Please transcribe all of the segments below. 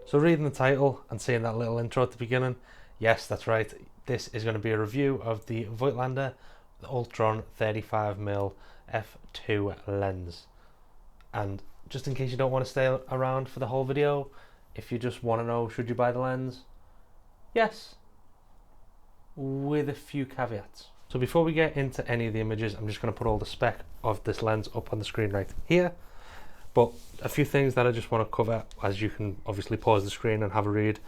So reading the title and seeing that little intro at the beginning, yes, that's right. This is going to be a review of the Voigtlander Ultron 35mm f2 lens. And just in case you don't want to stay around for the whole video, if you just want to know should you buy the lens, yes, with a few caveats. So before we get into any of the images, I'm just going to put all the spec of this lens up on the screen right here. But a few things that I just want to cover, as you can obviously pause the screen and have a read,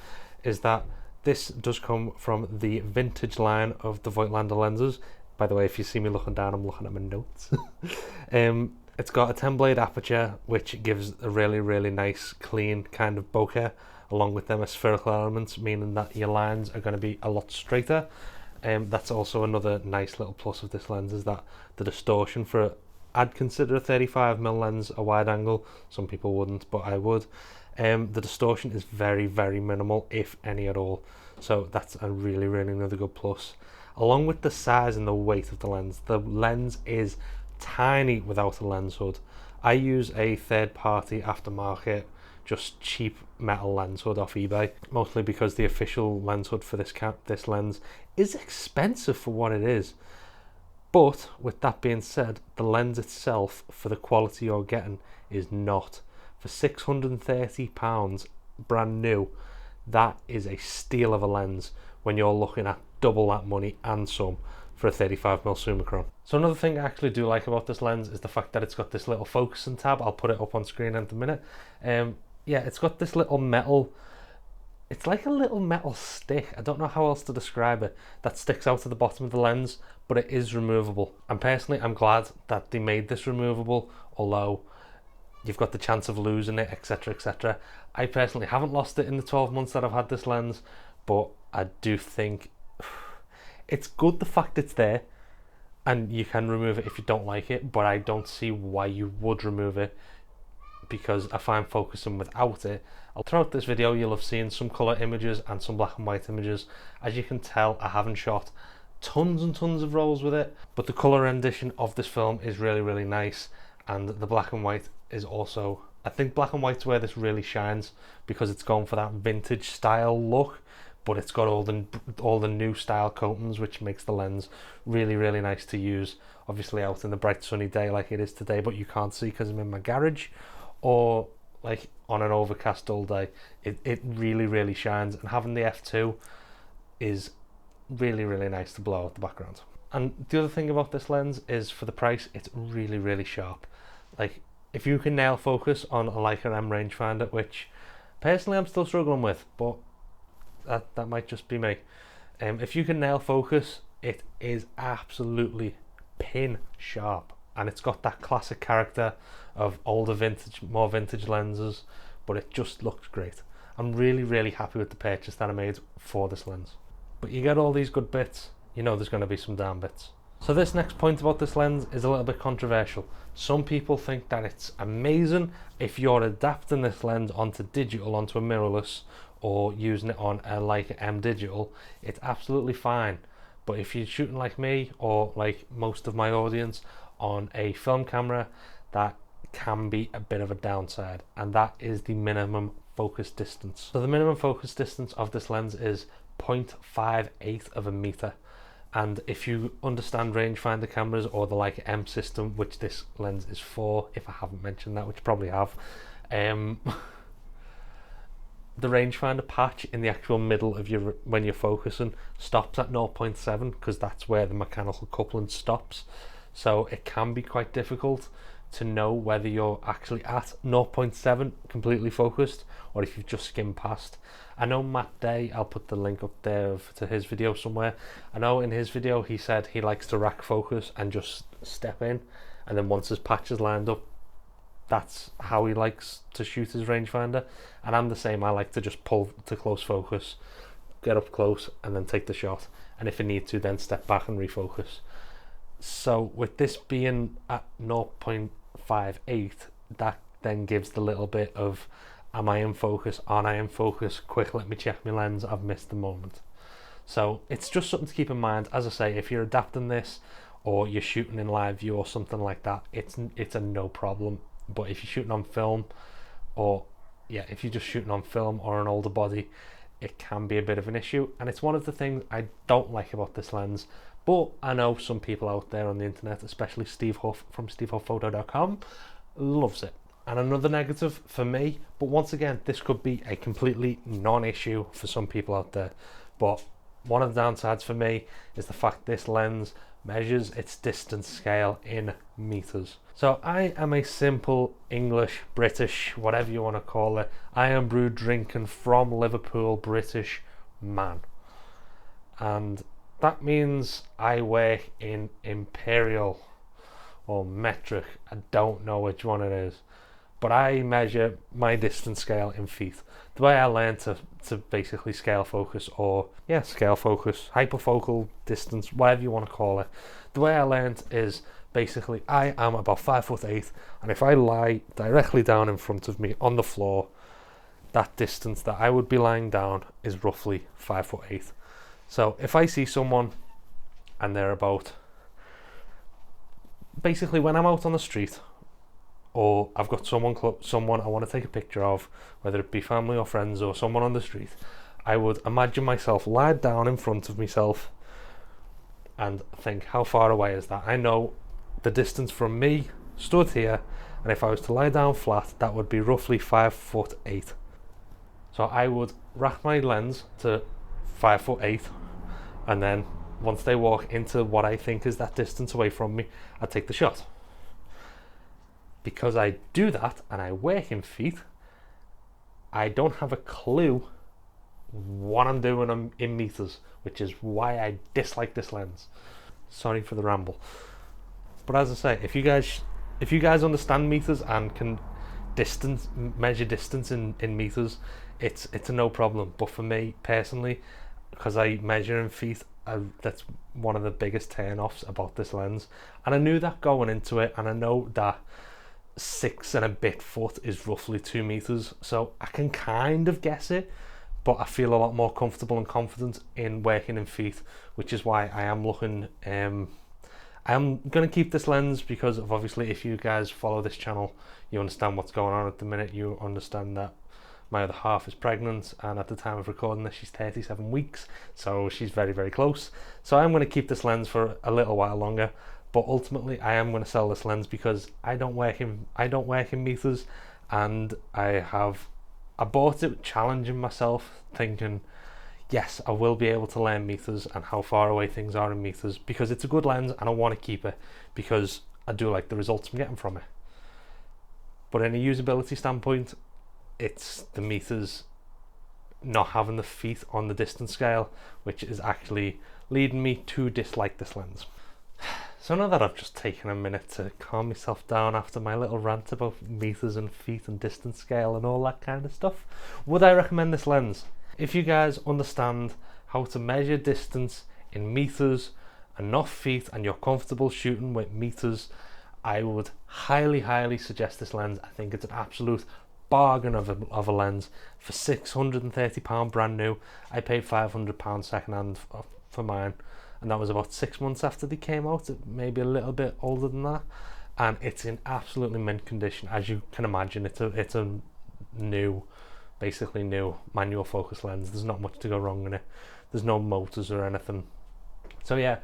is that this does come from the vintage line of the Voigtlander lenses. By the way, if you see me looking down, I'm looking at my notes. It's got a 10 blade aperture, which gives a really nice clean kind of bokeh, along with them spherical elements, meaning that your lines are going to be a lot straighter. That's also another nice little plus of this lens, is that the distortion for I'd consider a 35mm lens a wide angle. Some people wouldn't, but I would. The distortion is very minimal, if any at all. So that's a really another good plus. Along with the size and the weight of the lens is tiny without a lens hood. I use a third-party aftermarket, just cheap metal lens hood off eBay, mostly because the official lens hood for this lens is expensive for what it is. But with that being said, the lens itself, for the quality you're getting, is not. For £630 brand new, that is a steal of a lens when you're looking at double that money and some for a 35mm Summicron. So another thing I actually do like about this lens is the fact that it's got this little focusing tab. I'll put it up on screen in a minute. Yeah, it's got this little metal, it's like a little metal stick, I don't know how else to describe it, that sticks out of the bottom of the lens, but it is removable. And personally, I'm glad that they made this removable, although you've got the chance of losing it, etc, etc. I personally haven't lost it in the 12 months that I've had this lens, but I do think it's good the fact it's there, and you can remove it if you don't like it, but I don't see why you would remove it, because I find focusing without it. Throughout this video you'll have seen some colour images and some black and white images. As you can tell, I haven't shot tons and tons of rolls with it, but the colour rendition of this film is really nice, and the black and white is also, I think black and white's where this really shines, because it's gone for that vintage style look, but it's got all the new style coatings, which makes the lens really nice to use, obviously out in the bright sunny day like it is today, but you can't see because I'm in my garage, or like on an overcast all day. It really shines, and having the f2 is really nice to blow out the background. And the other thing about this lens is, for the price, it's really sharp. Like, if you can nail focus on a Leica M rangefinder, which personally I'm still struggling with, but that might just be me. If you can nail focus, it is absolutely pin sharp, and it's got that classic character of older more vintage lenses, but it just looks great. I'm really happy with the purchase that I made for this lens. But you get all these good bits, you know there's going to be some down bits. So this next point about this lens is a little bit controversial. Some people think that it's amazing if you're adapting this lens onto digital, onto a mirrorless, or using it on a Leica M digital. It's absolutely fine. But if you're shooting like me, or like most of my audience, on a film camera, that can be a bit of a downside, and that is the minimum focus distance. So the minimum focus distance of this lens is 0.58 of a meter. And if you understand rangefinder cameras or the Leica M system, which this lens is for, if I haven't mentioned that, which I probably have, the rangefinder patch in the actual middle of your, when you're focusing, stops at 0.7, because that's where the mechanical coupling stops. So it can be quite difficult to know whether you're actually at 0.7 completely focused, or if you've just skimmed past. I know Matt Day, I'll put the link up there to his video somewhere. I know in his video he said he likes to rack focus and just step in, and then once his patch is lined up, that's how he likes to shoot his rangefinder. And I'm the same. I like to just pull to close focus, get up close, and then take the shot, and if I need to, then step back and refocus. So with this being at 0.58, that then gives the little bit of, am I in focus, aren't I in focus, quick let me check my lens, I've missed the moment. So it's just something to keep in mind. As I say, if you're adapting this, or you're shooting in live view or something like that, it's a no problem. But if you're shooting on film, or yeah, if you're just shooting on film or an older body, it can be a bit of an issue, and it's one of the things I don't like about this lens. But I know some people out there on the internet, especially Steve Huff from stevehufpphoto.com, loves it. And another negative for me, but once again, this could be a completely non-issue for some people out there, but one of the downsides for me is the fact this lens measures its distance scale in meters. So I am a simple English, British, whatever you want to call it, iron brew drinking from Liverpool British man. And that means I work in imperial or metric. I don't know which one it is, but I measure my distance scale in feet. The way I learned to basically scale focus, or scale focus, hyperfocal distance, whatever you want to call it. The way I learned is basically I am about 5'8", and if I lie directly down in front of me on the floor, that distance that I would be lying down is roughly 5'8". So if I see someone and they're about, basically when I'm out on the street, or I've got someone I want to take a picture of, whether it be family or friends or someone on the street, I would imagine myself lie down in front of myself and think, how far away is that? I know the distance from me stood here, and if I was to lie down flat, that would be roughly 5'8". So I would rack my lens to 5'8", and then once they walk into what I think is that distance away from me, I take the shot. Because I do that and I work in feet, I don't have a clue what I'm doing in meters, which is why I dislike this lens. Sorry for the ramble. But as I say, if you guys understand meters and can measure distance in meters, it's a no problem. But for me personally, because I measure in feet, that's one of the biggest turn-offs about this lens. And I knew that going into it, and I know that 6 and a bit foot is roughly 2 meters, so I can kind of guess it, but I feel a lot more comfortable and confident in working in feet, which is why I am looking, I'm going to keep this lens, because of, obviously, if you guys follow this channel, you understand what's going on at the minute. You understand that my other half is pregnant, and at the time of recording this, she's 37 weeks, so she's very, very close. So I'm going to keep this lens for a little while longer, but ultimately I am going to sell this lens because I don't work in meters, and I bought it challenging myself, thinking, yes, I will be able to learn meters and how far away things are in meters, because it's a good lens and I want to keep it because I do like the results I'm getting from it. But in a usability standpoint, it's the meters not having the feet on the distance scale, which is actually leading me to dislike this lens. So now that I've just taken a minute to calm myself down after my little rant about meters and feet and distance scale and all that kind of stuff, would I recommend this lens? If you guys understand how to measure distance in meters and not feet, and you're comfortable shooting with meters, I would highly, highly suggest this lens. I think it's an absolute bargain of a lens for £630 brand new. I paid £500 second hand for mine, and that was about 6 months after they came out, maybe a little bit older than that, and it's in absolutely mint condition. As you can imagine, it's a new, basically new manual focus lens. There's not much to go wrong in it. There's no motors or anything. So yeah,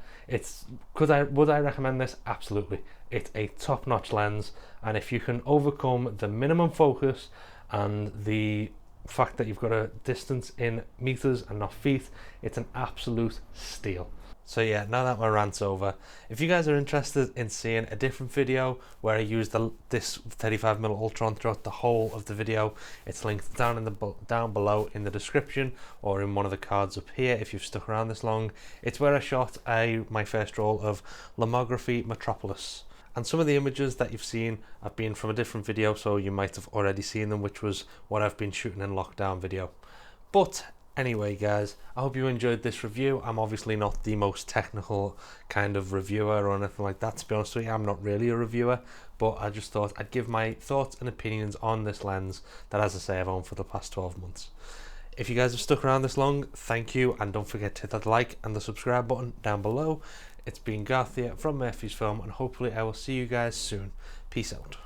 would I recommend this? Absolutely. It's a top-notch lens, and if you can overcome the minimum focus and the fact that you've got a distance in meters and not feet, it's an absolute steal. So yeah, now that my rant's over, if you guys are interested in seeing a different video where I use this 35mm Ultron throughout the whole of the video, it's linked down below in the description, or in one of the cards up here if you've stuck around this long. It's where I shot my first roll of Lomography Metropolis. And some of the images that you've seen have been from a different video, so you might have already seen them, which was what I've been shooting in lockdown video. But anyway guys, I hope you enjoyed this review. I'm obviously not the most technical kind of reviewer or anything like that, to be honest with you. I'm not really a reviewer, but I just thought I'd give my thoughts and opinions on this lens that, as I say, I've owned for the past 12 months. If you guys have stuck around this long, thank you, and don't forget to hit that like and the subscribe button down below. It's been Garth here from Murphy's Film, and hopefully I will see you guys soon. Peace out.